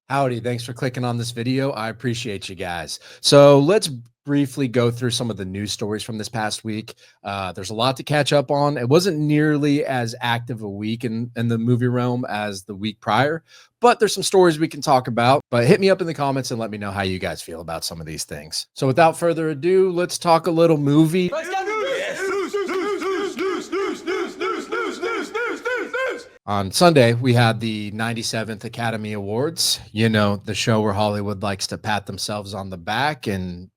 Howdy, thanks for clicking on this video. I appreciate you guys. So let's briefly go through some of the news stories from this past week. There's a lot to catch up on. It wasn't nearly as active a week in the movie realm as the week prior, but there's some stories we can talk about. But hit me up in the comments and let me know how you guys feel about some of these things. So without further ado, let's talk a little movie. On Sunday, we had the 97th Academy Awards, the show where Hollywood likes to pat themselves on the back and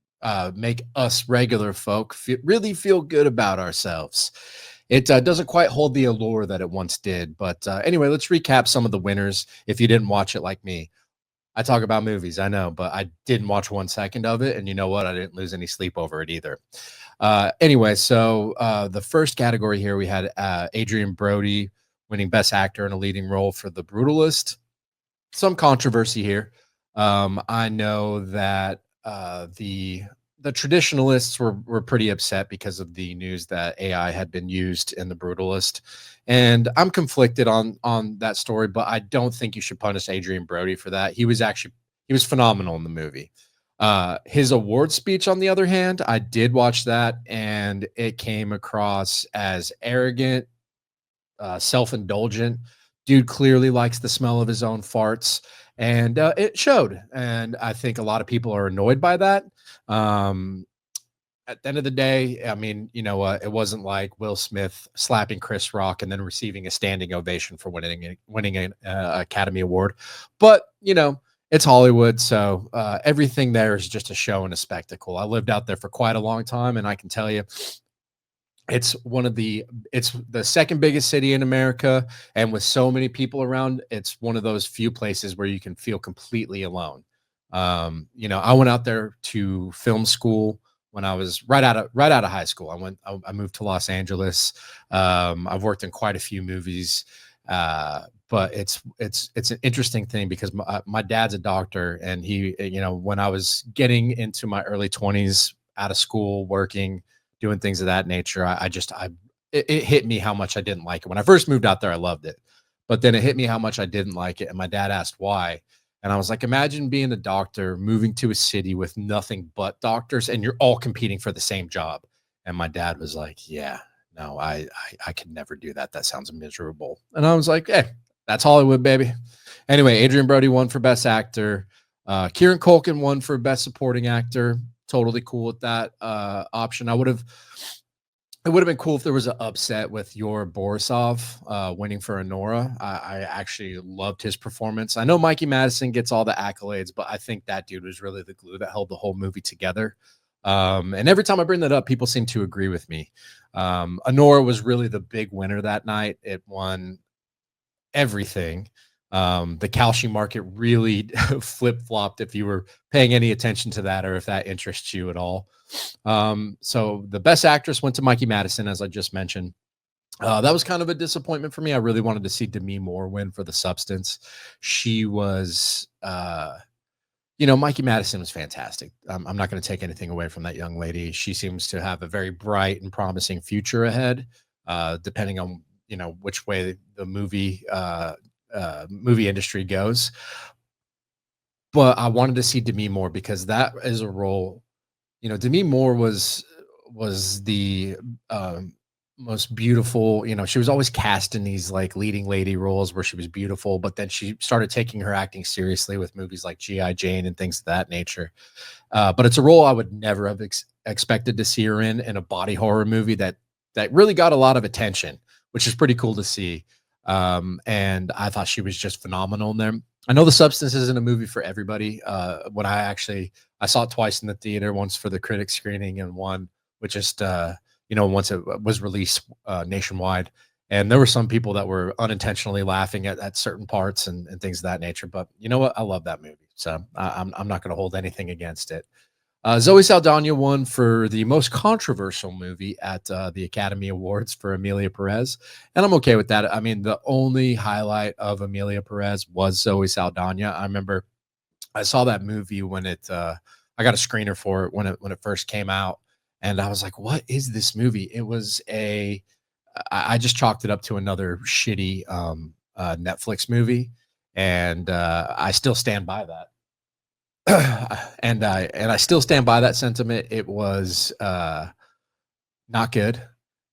make us regular folk really feel good about ourselves. It doesn't quite hold the allure that it once did. But anyway, let's recap some of the winners if you didn't watch it like me. I talk about movies, I know, but I didn't watch 1 second of it. And you know what? I didn't lose any sleep over it either. Anyway, so the first category here, we had Adrian Brody winning Best Actor in a Leading Role for The Brutalist. Some controversy here. I know that the traditionalists were pretty upset because of the news that AI had been used in The Brutalist, and I'm conflicted on that story. But I don't think you should punish Adrian Brody for that. He was phenomenal in the movie. His award speech, on the other hand, I did watch that, and it came across as arrogant, self-indulgent. Dude clearly likes the smell of his own farts, and it showed. And I think a lot of people are annoyed by that. At the end of the day, I mean, it wasn't like Will Smith slapping Chris Rock and then receiving a standing ovation for winning an Academy Award. But it's Hollywood, so everything there is just a show and a spectacle. I lived out there for quite a long time, and I can tell you, it's the second biggest city in America, and with so many people around, it's one of those few places where you can feel completely alone. I went out there to film school when I was right out of high school. I moved to Los Angeles. I've worked in quite a few movies, but it's an interesting thing because my dad's a doctor, and he, when I was getting into my early 20s, out of school, working, doing things of that nature, it hit me how much I didn't like it. When I first moved out there, I loved it, but then it hit me how much I didn't like it. And my dad asked why. And I was like, imagine being a doctor, moving to a city with nothing but doctors, and you're all competing for the same job. And my dad was like, yeah, no, I could never do that. That sounds miserable. And I was like, hey, that's Hollywood, baby. Anyway, Adrian Brody won for Best Actor. Kieran Culkin won for Best Supporting Actor. Totally cool with that option. It would have been cool if there was an upset with your Borisov winning for Anora. I actually loved his performance. I know Mikey Madison gets all the accolades, but I think that dude was really the glue that held the whole movie together. And every time I bring that up, people seem to agree with me. Anora was really the big winner that night. It won everything. The Kalshi market really flip-flopped, if you were paying any attention to that, or if that interests you at all. So the Best Actress went to Mikey Madison, as I just mentioned. That was kind of a disappointment for me. I really wanted to see Demi Moore win for The Substance. She was, Mikey Madison was fantastic. I'm not going to take anything away from that young lady. She seems to have a very bright and promising future ahead, depending on which way the movie industry goes. But I wanted to see Demi Moore because that is a role. Demi Moore was the most beautiful. She was always cast in these like leading lady roles where she was beautiful, but then she started taking her acting seriously with movies like G.I. Jane and things of that nature. But it's a role I would never have expected to see her in a body horror movie that really got a lot of attention, which is pretty cool to see. And I thought she was just phenomenal in there. I know The Substance isn't a movie for everybody. When I saw it twice in the theater, once for the critic screening and one which just once it was released nationwide. And there were some people that were unintentionally laughing at certain parts and things of that nature. But you know what? I love that movie, so I'm not going to hold anything against it. Zoe Saldana won for the most controversial movie at the Academy Awards for Emilia Perez, and I'm okay with that. I mean, the only highlight of Emilia Perez was Zoe Saldana. I remember I saw that movie when I got a screener for it when it first came out, and I was like, "What is this movie?" It was I just chalked it up to another shitty Netflix movie. and I still stand by that. And I still stand by that sentiment. It was not good.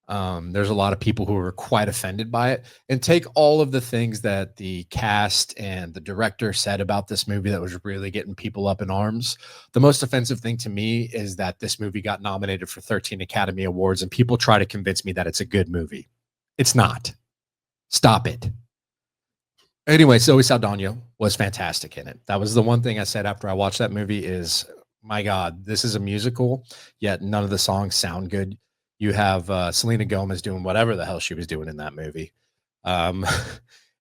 There's a lot of people who were quite offended by it. And take all of the things that the cast and the director said about this movie that was really getting people up in arms. The most offensive thing to me is that this movie got nominated for 13 Academy Awards, and people try to convince me that it's a good movie. It's not. Stop it. Anyway, Zoe Saldana was fantastic in it. That was the one thing I said after I watched that movie is, my God, this is a musical, yet none of the songs sound good. You have Selena Gomez doing whatever the hell she was doing in that movie. Um,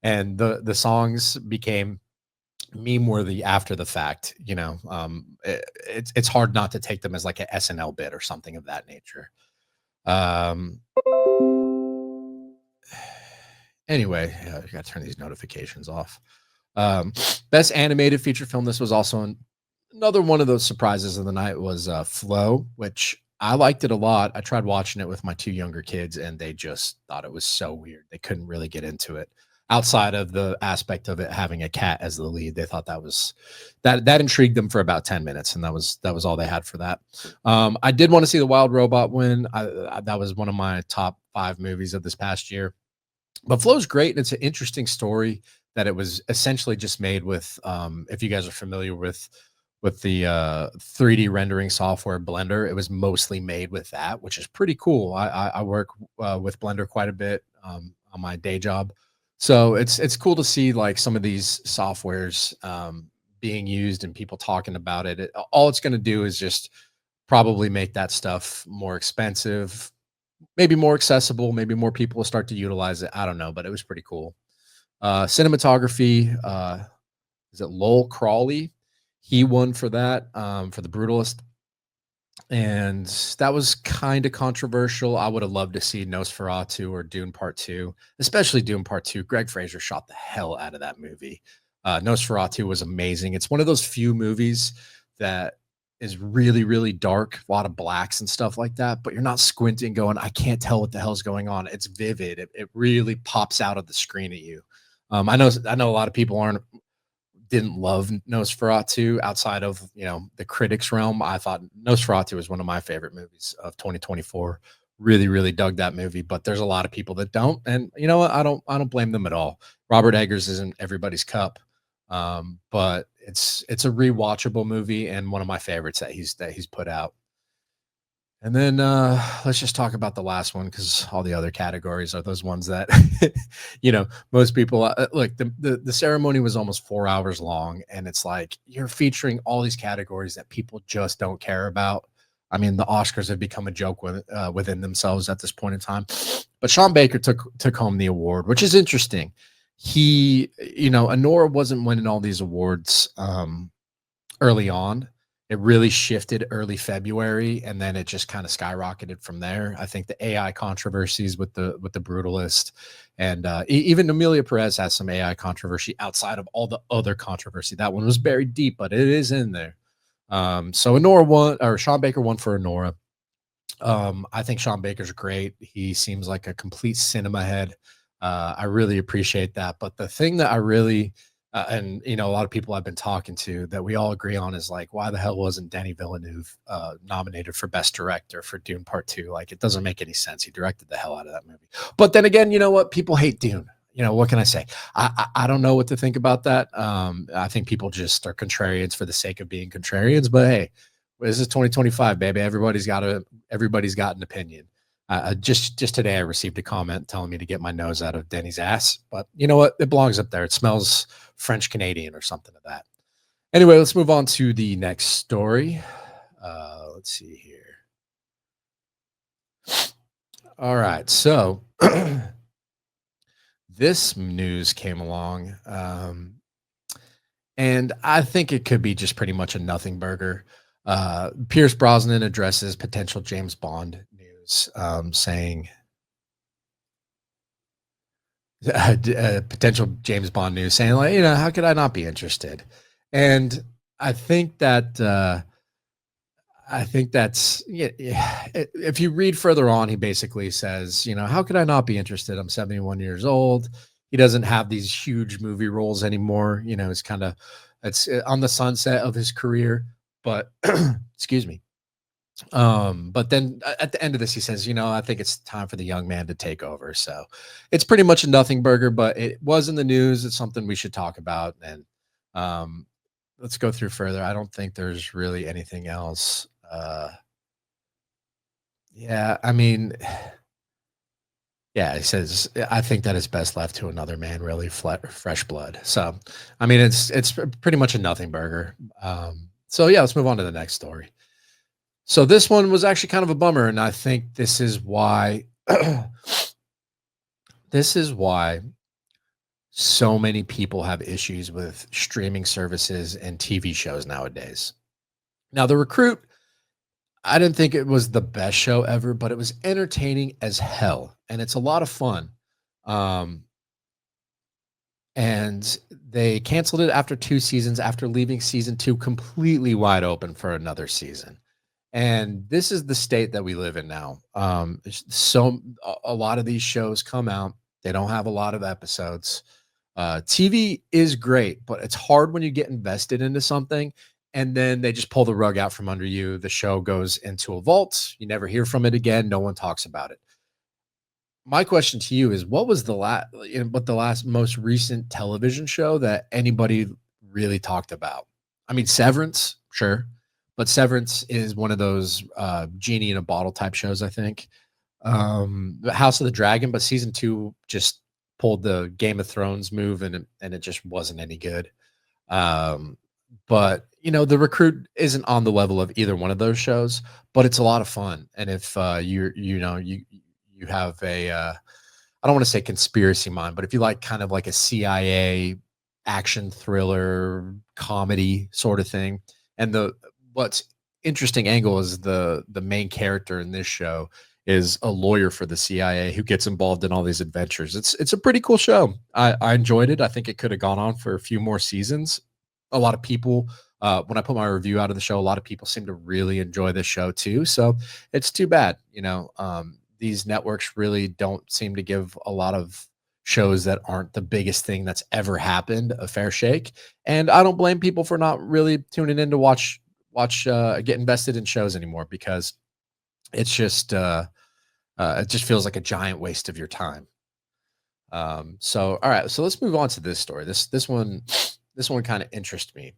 and the songs became meme worthy after the fact. It's hard not to take them as like an SNL bit or something of that nature. Um, anyway, I got to turn these notifications off. Best animated feature film. This was also another one of those surprises of the night was Flow, which I liked it a lot. I tried watching it with my two younger kids, and they just thought it was so weird. They couldn't really get into it. Outside of the aspect of it having a cat as the lead, they thought that intrigued them for about 10 minutes, and that was all they had for that. I did want to see the Wild Robot win. That was one of my top 5 movies of this past year. But Flow's great, and it's an interesting story that it was essentially just made with, if you guys are familiar with the 3D rendering software Blender, it was mostly made with that, which is pretty cool. I work with Blender quite a bit on my day job, so it's cool to see like some of these softwares being used and people talking about it. All it's going to do is just probably make that stuff more expensive, maybe more accessible, maybe more people will start to utilize it. I don't know, but it was pretty cool. Cinematography, is it Lowell Crawley? He won for that, for The Brutalist. And that was kind of controversial. I would have loved to see Nosferatu or Dune Part 2, especially Dune Part 2. Greg Fraser shot the hell out of that movie. Nosferatu was amazing. It's one of those few movies that is really, really dark, a lot of blacks and stuff like that, but you're not squinting going, I can't tell what the hell's going on. It's vivid. It really pops out of the screen at you. I know a lot of people didn't love Nosferatu outside of the critics realm. I thought Nosferatu was one of my favorite movies of 2024. Really, really dug that movie, but there's a lot of people that don't, and you know what? I don't blame them at all. Robert Eggers isn't everybody's cup, but it's a rewatchable movie and one of my favorites that he's put out. And then let's just talk about the last one because all the other categories are those ones that, most people look. The ceremony was almost 4 hours long, and it's like you're featuring all these categories that people just don't care about. I mean, the Oscars have become a joke within themselves at this point in time. But Sean Baker took home the award, which is interesting. Anora wasn't winning all these awards early on. It really shifted early February, and then it just kind of skyrocketed from there. I think the AI controversies with the Brutalist, and even Amelia Perez has some AI controversy outside of all the other controversy. That one was buried deep, but it is in there. So Anora won, or Sean Baker won for Anora. I think Sean Baker's great. He seems like a complete cinema head. I really appreciate that. But the thing that I really and a lot of people I've been talking to that we all agree on is like, why the hell wasn't Denis Villeneuve nominated for Best Director for Dune Part 2? Like, it doesn't make any sense. He directed the hell out of that movie. But then again, you know what? People hate Dune. What can I say? I don't know what to think about that. I think people just are contrarians for the sake of being contrarians. But hey, this is 2025, baby. Everybody's got an opinion. Just today, I received a comment telling me to get my nose out of Denny's ass. But you know what? It belongs up there. It smells French Canadian or something of that. Anyway, let's move on to the next story. Let's see here. All right. So this news came along, and I think it could be just pretty much a nothing burger. Pierce Brosnan addresses potential James Bond news, saying potential James Bond news, saying like, how could I not be interested? And I think that's yeah. If you read further on, he basically says, how could I not be interested? I'm 71 years old. he doesn't have these huge movie roles anymore. It's kind of it's on the sunset of his career. But excuse me. But then at the end of this, he says, I think it's time for the young man to take over. So it's pretty much a nothing burger, but it was in the news. It's something we should talk about. And um, let's go through further. I don't think there's really anything else. Yeah, I mean, yeah, he says, I think that is best left to another man, really fresh blood. So, I mean, it's pretty much a nothing burger. So yeah, let's move on to the next story. So this one was actually kind of a bummer, and I think this is why this is why so many people have issues with streaming services and TV shows nowadays. Now, The Recruit, I didn't think it was the best show ever, but it was entertaining as hell, and it's a lot of fun. Um, and they canceled it after 2 seasons after leaving season 2 completely wide open for another season. And this is the state that we live in now. So a lot of these shows come out, they don't have a lot of episodes. TV is great, but it's hard when you get invested into something and then they just pull the rug out from under you. The show goes into a vault. You never hear from it again. No one talks about it. My question to you is, what was the last most recent television show that anybody really talked about? I mean, Severance, sure, but Severance is one of those genie in a bottle type shows, I think. The House of the Dragon, but season 2 just pulled the Game of Thrones move, and it just wasn't any good. Um, but The Recruit isn't on the level of either one of those shows, but it's a lot of fun. And if you have a I don't want to say conspiracy mind, but if you like kind of like a CIA action thriller comedy sort of thing, and the what's interesting angle is the main character in this show is a lawyer for the CIA who gets involved in all these adventures. It's a pretty cool show. I enjoyed it. I think it could have gone on for a few more seasons. A lot of people, when I put my review out of the show, a lot of people seem to really enjoy this show too. So it's too bad, these networks really don't seem to give a lot of shows that aren't the biggest thing that's ever happened a fair shake. And I don't blame people for not really tuning in to get invested in shows anymore, because it's just it just feels like a giant waste of your time. So all right, so let's move on to this story. This one kind of interests me.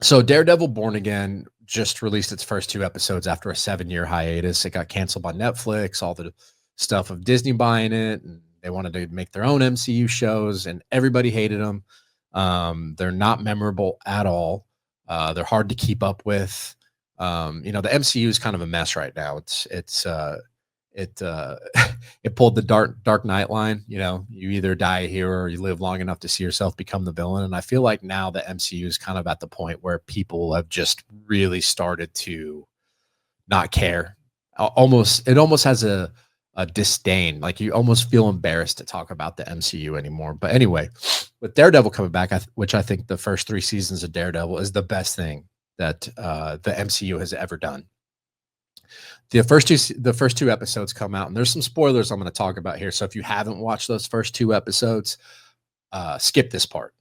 So Daredevil Born Again just released its first 2 episodes after a 7-year hiatus. It got canceled by Netflix, all the stuff of Disney buying it, and they wanted to make their own MCU shows, and everybody hated them. They're not memorable at all. They're hard to keep up with. The MCU is kind of a mess right now. It it pulled the Dark Knight line. You either die a hero or you live long enough to see yourself become the villain. And I feel like now the MCU is kind of at the point where people have just really started to not care. It almost has a disdain. Like you almost feel embarrassed to talk about the MCU anymore. But anyway, with Daredevil coming back, which I think the first 3 seasons of Daredevil is the best thing that the MCU has ever done. The first two episodes come out, and there's some spoilers I'm going to talk about here. So if you haven't watched those first 2 episodes, skip this part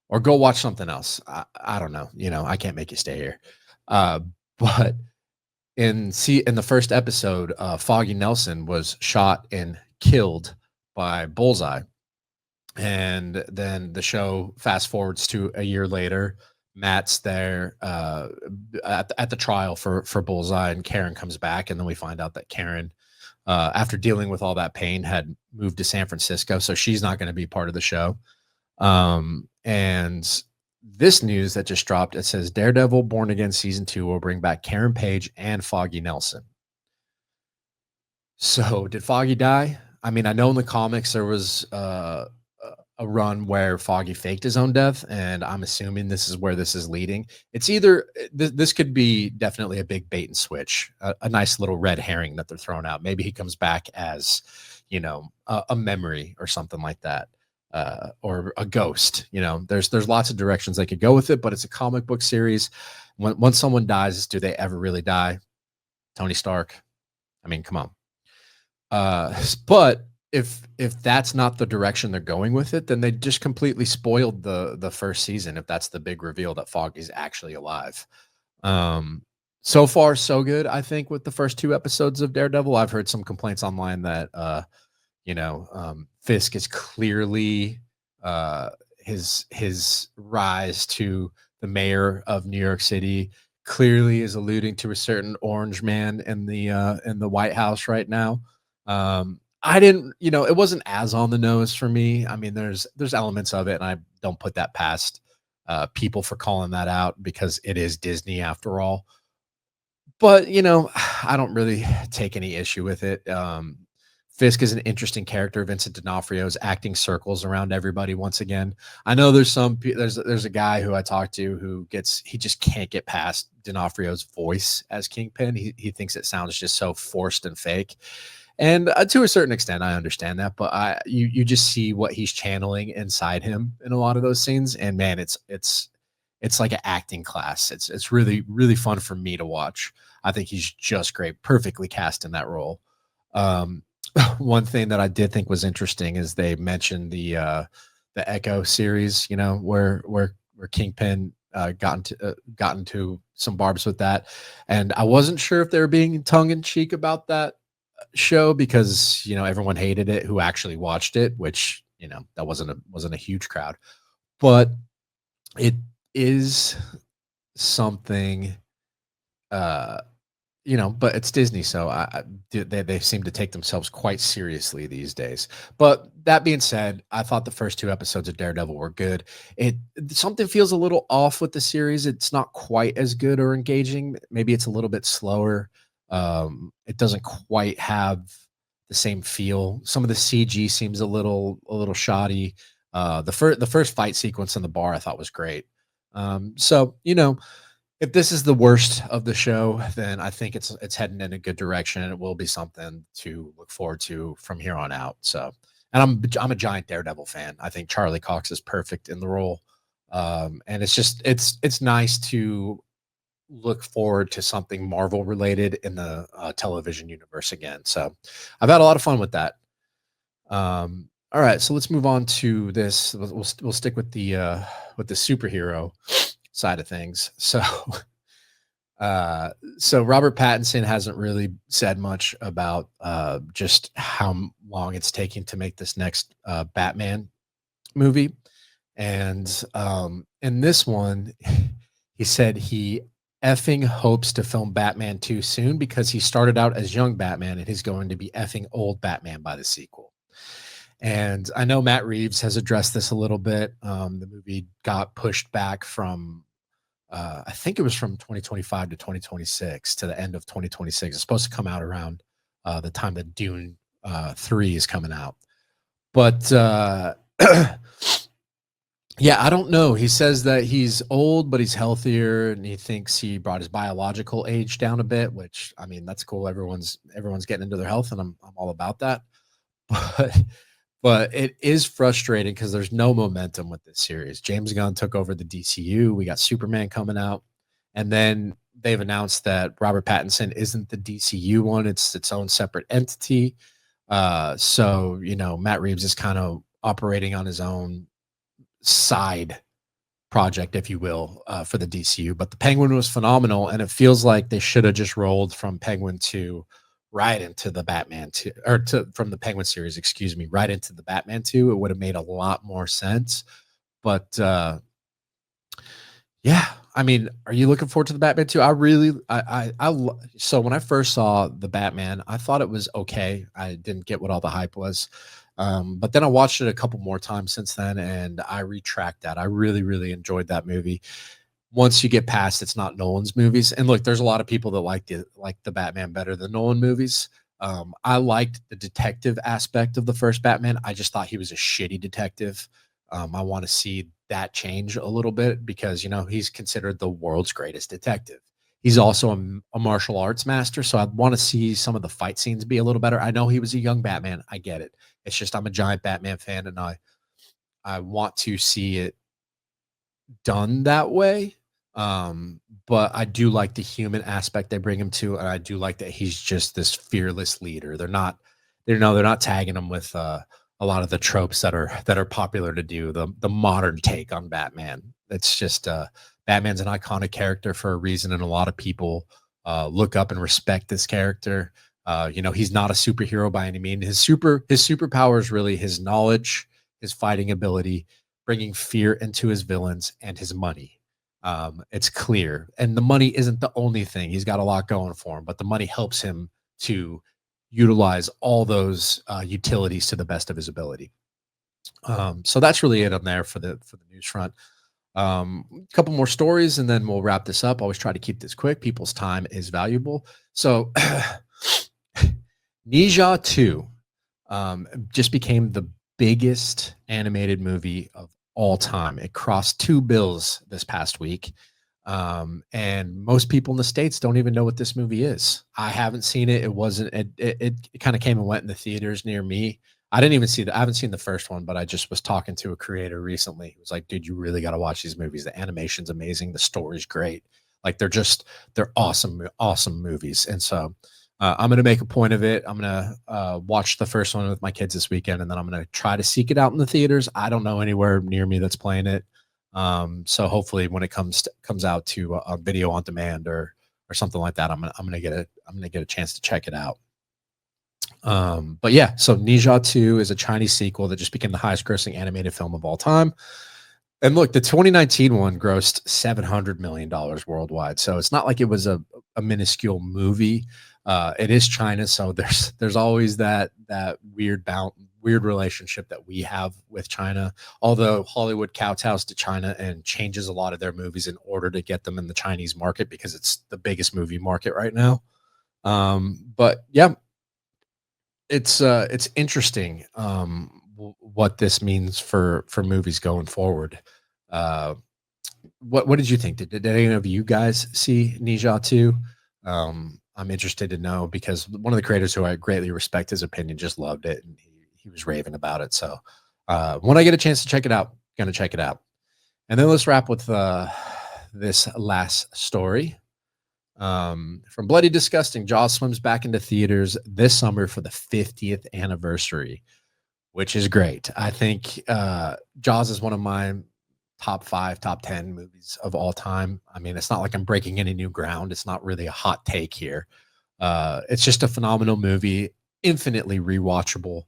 or go watch something else. I don't know. I can't make you stay here. But in the first episode, Foggy Nelson was shot and killed by Bullseye. And then the show fast forwards to a year later. Matt's there at the trial for Bullseye, and Karen comes back, and then we find out that Karen, after dealing with all that pain, had moved to San Francisco, so she's not going to be part of the show. And this news that just dropped, it says Daredevil Born Again season 2 will bring back Karen Page and Foggy Nelson. So did Foggy die? I mean, I know in the comics there was a run where Foggy faked his own death, and I'm assuming this is where this is leading. It's either this could be definitely a big bait and switch, a nice little red herring that they're throwing out. Maybe he comes back as, a memory or something like that, or a ghost. There's lots of directions they could go with it, but it's a comic book series. Once someone dies, do they ever really die? Tony Stark. I mean, come on. But if that's not the direction they're going with it, then they just completely spoiled the first season if that's the big reveal that Foggy's actually alive. Um, so far so good, I think, with the first 2 episodes of Daredevil. I've heard some complaints online that, Fisk is clearly, uh, his rise to the mayor of New York City clearly is alluding to a certain orange man in the White House right now. I didn't, it wasn't as on the nose for me. I mean, there's elements of it, and I don't put that past people for calling that out because it is Disney after all. But, I don't really take any issue with it. Fisk is an interesting character. Vincent D'Onofrio is acting circles around everybody once again. I know there's a guy who I talked to who he just can't get past D'Onofrio's voice as Kingpin. He thinks it sounds just so forced and fake. And to a certain extent, I understand that, but you just see what he's channeling inside him in a lot of those scenes, and man, it's like an acting class. It's really really fun for me to watch. I think he's just great, perfectly cast in that role. Um, one thing that I did think was interesting is they mentioned the Echo series, where Kingpin got into some barbs with that, and I wasn't sure if they were being tongue in cheek about that show because everyone hated it who actually watched it, which that wasn't a huge crowd, but it is something uh but it's Disney, so they seem to take themselves quite seriously these days. But that being said, I thought the first 2 episodes of Daredevil were good. It Something feels a little off with the series. It's not quite as good or engaging. Maybe it's a little bit slower. It doesn't quite have the same feel. Some of the CG seems a little shoddy. The first fight sequence in the bar I thought was great. So if this is the worst of the show, then I think it's heading in a good direction. It will be something to look forward to from here on out. So, and I'm a giant Daredevil fan. I think Charlie Cox is perfect in the role, and it's nice to look forward to something Marvel related in the television universe again. So, I've had a lot of fun with that. All right, so let's move on to this. We'll stick with the superhero side of things. So Robert Pattinson hasn't really said much about just how long it's taking to make this next Batman movie. And in this one, he said he effing hopes to film Batman 2 soon because he started out as young Batman and he's going to be effing old Batman by the sequel. And I know Matt Reeves has addressed this a little bit. The movie got pushed back from I think it was from 2025 to 2026 to the end of 2026. It's supposed to come out around the time that Dune 3 is coming out. But yeah, I don't know. He says that he's old, but he's healthier, and he thinks he brought his biological age down a bit, which I mean, that's cool. Everyone's getting into their health, and I'm all about that. But it is frustrating because there's no momentum with this series. James Gunn took over the DCU. We got Superman coming out, and then they've announced that Robert Pattinson isn't the DCU one; it's its own separate entity. So Matt Reeves is kind of operating on his own side project, if you will, for the DCU. But the Penguin was phenomenal, and it feels like they should have just rolled from Penguin to right into the Batman 2 or to from the Penguin series, excuse me, right into the Batman 2. It would have made a lot more sense. But yeah, I mean, are you looking forward to the Batman 2? I really so when I first saw the Batman, I thought it was okay. I didn't get what all the hype was. But then I watched it a couple more times since then, and I retract that. I really, really enjoyed that movie. Once you get past it's not Nolan's movies. And look, there's a lot of people that like the Batman better than Nolan movies. I liked the detective aspect of the first Batman. I just thought he was a shitty detective. I want to see that change a little bit because he's considered the world's greatest detective. He's also a martial arts master, so I want to see some of the fight scenes be a little better. I know he was a young Batman. I get it. It's just I'm a giant Batman fan, and I want to see it done that way. But I do like the human aspect they bring him to, and I do like that he's just this fearless leader. they're not tagging him with a lot of the tropes that are popular to do the modern take on Batman. It's just Batman's an iconic character for a reason, and a lot of people look up and respect this character. He's not a superhero by any means. His superpower is really his knowledge, his fighting ability, bringing fear into his villains, and his money. It's clear, and the money isn't the only thing. He's got a lot going for him, but the money helps him to utilize all those utilities to the best of his ability. So that's really it on there for the news front. A couple more stories, and then we'll wrap this up. Always try to keep this quick. People's time is valuable. So, NeZha 2 just became the biggest animated movie of all time. It crossed 2 bills this past week. And most people in the States don't even know what this movie is. I haven't seen it. It wasn't, it kind of came and went in the theaters near me. I didn't even see I haven't seen the first one, but I just was talking to a creator recently. He was like, dude, you really got to watch these movies. The animation's amazing. The story's great. Like they're awesome, awesome movies. And so I'm going to make a point of it. I'm going to watch the first one with my kids this weekend, and then I'm going to try to seek it out in the theaters. I don't know anywhere near me that's playing it. So hopefully when it comes out to a video on demand or something like that, I'm gonna get a chance to check it out. But yeah, so NeZha 2 is a Chinese sequel that just became the highest grossing animated film of all time. And look, the 2019 one grossed $700 million worldwide. So it's not like it was a minuscule movie. It is China, so there's always that weird relationship that we have with China. Although Hollywood kowtows to China and changes a lot of their movies in order to get them in the Chinese market because it's the biggest movie market right now. But yeah, it's interesting what this means for movies going forward. What did you think? Did any of you guys see NeZha 2? I'm interested to know because one of the creators who I greatly respect his opinion just loved it, and he was raving about it. So when I get a chance to check it out, gonna check it out. And then let's wrap with this last story. From Bloody Disgusting, Jaws swims back into theaters this summer for the 50th anniversary, which is great. I think Jaws is one of my top 5, top 10 movies of all time. I mean, it's not like I'm breaking any new ground. It's not really a hot take here. It's just a phenomenal movie, infinitely rewatchable.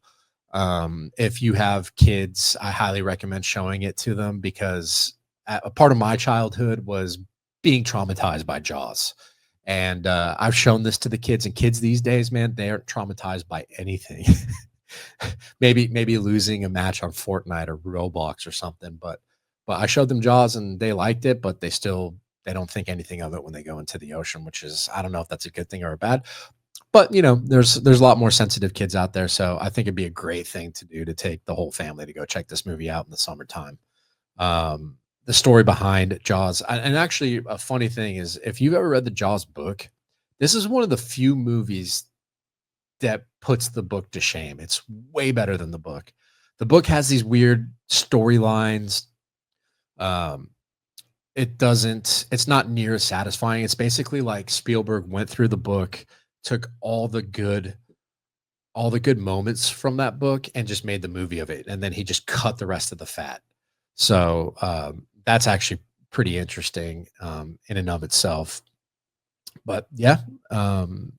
If you have kids, I highly recommend showing it to them because a part of my childhood was being traumatized by Jaws. And I've shown this to the kids, and kids these days, man, they aren't traumatized by anything. maybe losing a match on Fortnite or Roblox or something, but I showed them Jaws and they liked it, but they don't think anything of it when they go into the ocean, which is, I don't know if that's a good thing or a bad. But there's a lot more sensitive kids out there, so I think it'd be a great thing to do to take the whole family to go check this movie out in the summertime. The story behind Jaws, and actually a funny thing is, if you've ever read the Jaws book, this is one of the few movies that puts the book to shame. It's way better than the book. The book has these weird storylines. It's not near as satisfying. It's basically like Spielberg went through the book, took all the good moments from that book and just made the movie of it, and then he just cut the rest of the fat. So that's actually pretty interesting in and of itself. But yeah,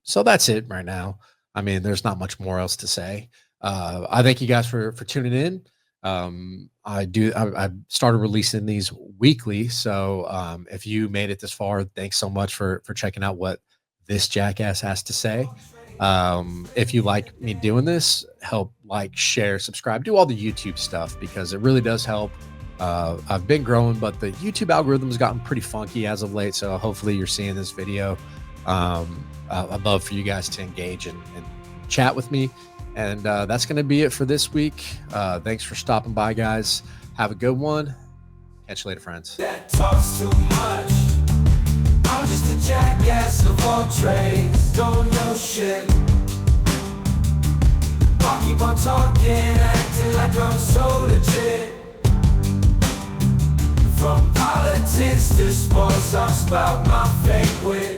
so that's it right now. I mean, there's not much more else to say. I thank you guys for tuning in. I started releasing these weekly, so if you made it this far, thanks so much for checking out what this jackass has to say. If you like me doing this, help like, share, subscribe, do all the YouTube stuff because it really does help. I've been growing, but the YouTube algorithm has gotten pretty funky as of late, so hopefully you're seeing this video. I'd love for you guys to engage and chat with me. And that's going to be it for this week. Thanks for stopping by, guys. Have a good one. Catch you later, friends. That talks too much. I'm just a jackass of all trades. Don't know shit. I'll keep on talking, acting like I'm so legit. From politics to sports, I'll spout my fake wit.